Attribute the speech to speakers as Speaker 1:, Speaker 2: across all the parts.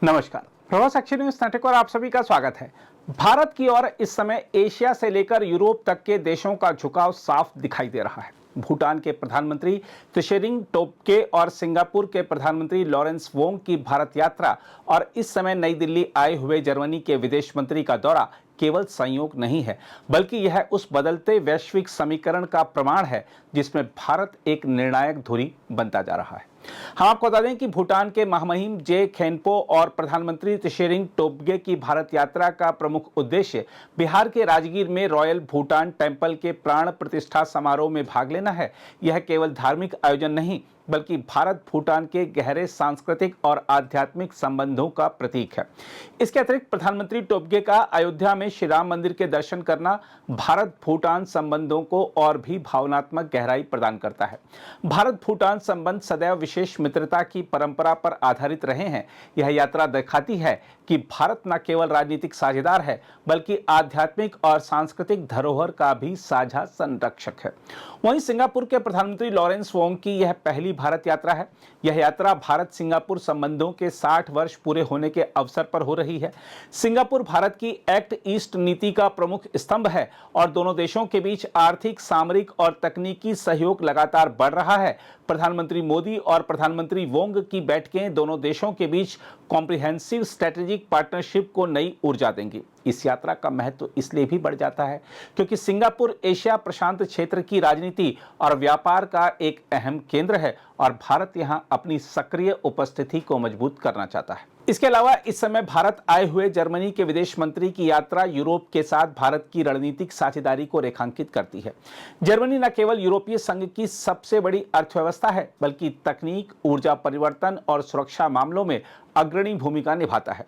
Speaker 1: नमस्कार, प्रभात साक्षी news network और आप सभी का स्वागत है। भारत की ओर इस समय एशिया से लेकर यूरोप तक के देशों का झुकाव साफ दिखाई दे रहा है। भूटान के प्रधानमंत्री त्शेरिंग टोब्गे और सिंगापुर के प्रधानमंत्री लॉरेंस वोंग की भारत यात्रा और इस समय नई दिल्ली आए हुए जर्मनी के विदेश मंत्री का दौरा केवल संयोग नहीं है, बल्कि यह उस बदलते वैश्विक समीकरण का प्रमाण है जिसमें भारत एक निर्णायक धुरी बनता जा रहा है। हम आपको बता दें कि भूटान के महामहिम जे खेनपो और प्रधानमंत्री त्शेरिंग टोब्गे की भारत यात्रा का प्रमुख उद्देश्य बिहार के राजगीर में रॉयल भूटान टेम्पल के प्राण प्रतिष्ठा समारोह में भाग लेना है। यह केवल धार्मिक आयोजन नहीं, बल्कि भारत भूटान के गहरे सांस्कृतिक और आध्यात्मिक संबंधों का प्रतीक है। इसके अतिरिक्त प्रधानमंत्री टोब्गे का अयोध्या में श्री राम मंदिर के दर्शन करना भारत भूटान संबंधों को और भी भावनात्मक गहराई प्रदान करता है। भारत भूटान संबंध सदैव विशेष मित्रता की परंपरा पर आधारित रहे हैं। यह यात्रा दिखाती है कि भारत न केवल राजनीतिक साझेदार है, बल्कि आध्यात्मिक और सांस्कृतिक धरोहर का भी साझा संरक्षक है। वहीं सिंगापुर के प्रधानमंत्री लॉरेंस वोंग की यह पहली भारत यात्रा है। यह यात्रा भारत सिंगापुर संबंधों के 60 वर्ष पूरे होने के अवसर पर हो रही है। सिंगापुर भारत की एक्ट ईस्ट नीति का प्रमुख स्तंभ है और दोनों देशों के बीच आर्थिक, सामरिक और तकनीकी सहयोग लगातार बढ़ रहा है। प्रधानमंत्री मोदी और प्रधानमंत्री वोंग की बैठकें दोनों देशों के बीच कॉम्प्रिहेंसिव स्ट्रेटेजिक पार्टनरशिप को नई ऊर्जा देंगी। इस यात्रा का महत्व इसलिए भी बढ़ जाता है क्योंकि सिंगापुर एशिया प्रशांत क्षेत्र की राजनीति और व्यापार का एक अहम केंद्र है और भारत यहां अपनी सक्रिय उपस्थिति को मजबूत करना चाहता है। इसके अलावा इस समय भारत आए हुए जर्मनी के विदेश मंत्री की यात्रा यूरोप के साथ भारत की रणनीतिक साझेदारी को रेखांकित करती है। जर्मनी न केवल यूरोपीय संघ की सबसे बड़ी अर्थव्यवस्था है, बल्कि तकनीक, ऊर्जा परिवर्तन और सुरक्षा मामलों में अग्रणी भूमिका निभाता है।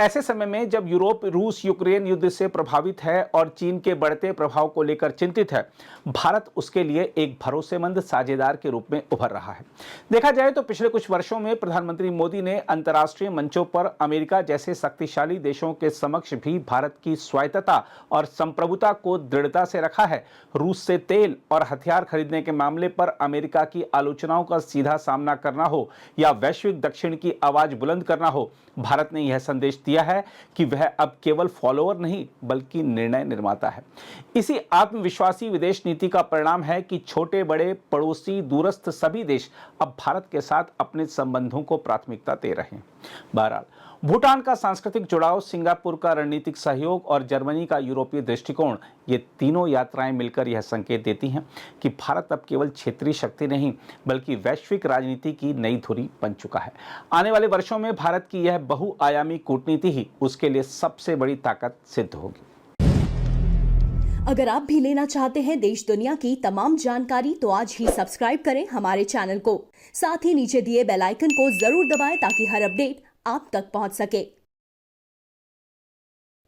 Speaker 1: ऐसे समय में जब यूरोप रूस यूक्रेन युद्ध से प्रभावित है और चीन के बढ़ते प्रभाव को लेकर चिंतित है, भारत उसके लिए एक भरोसेमंद साझेदार के रूप में उभर रहा है। देखा जाए तो पिछले कुछ वर्षों में प्रधानमंत्री मोदी ने अंतर्राष्ट्रीय मंचों पर अमेरिका जैसे शक्तिशाली देशों के समक्ष भी भारत की स्वायत्तता और संप्रभुता को दृढ़ता से रखा है। रूस से तेल और हथियार खरीदने के मामले पर अमेरिका की आलोचनाओं का सीधा सामना करना हो या वैश्विक दक्षिण की आवाज बुलंद करना हो, भारत ने यह संदेश दिया है कि वह अब केवल फॉलोअर नहीं, बल्कि निर्णय निर्माता है। इसी आत्मविश्वासी विदेश नीति का परिणाम है कि छोटे बड़े पड़ोसी दूरस्थ सभी देश अब भारत के साथ अपने संबंधों को प्राथमिकता दे रहे हैं। बहरहाल, भूटान का सांस्कृतिक जुड़ाव, सिंगापुर का रणनीतिक सहयोग और जर्मनी का यूरोपीय दृष्टिकोण, ये तीनों यात्राएं मिलकर यह संकेत देती हैं कि भारत अब केवल क्षेत्रीय शक्ति नहीं, बल्कि वैश्विक राजनीति की नई धुरी बन चुका है। आने वाले वर्षों में भारत की यह बहुआयामी कूटनीति ही उसके लिए सबसे बड़ी ताकत सिद्ध होगी।
Speaker 2: अगर आप भी लेना चाहते हैं देश दुनिया की तमाम जानकारी, तो आज ही सब्सक्राइब करें हमारे चैनल को। साथ ही नीचे दिए बेल आइकन को जरूर दबाएं ताकि हर अपडेट आप तक पहुंच सके।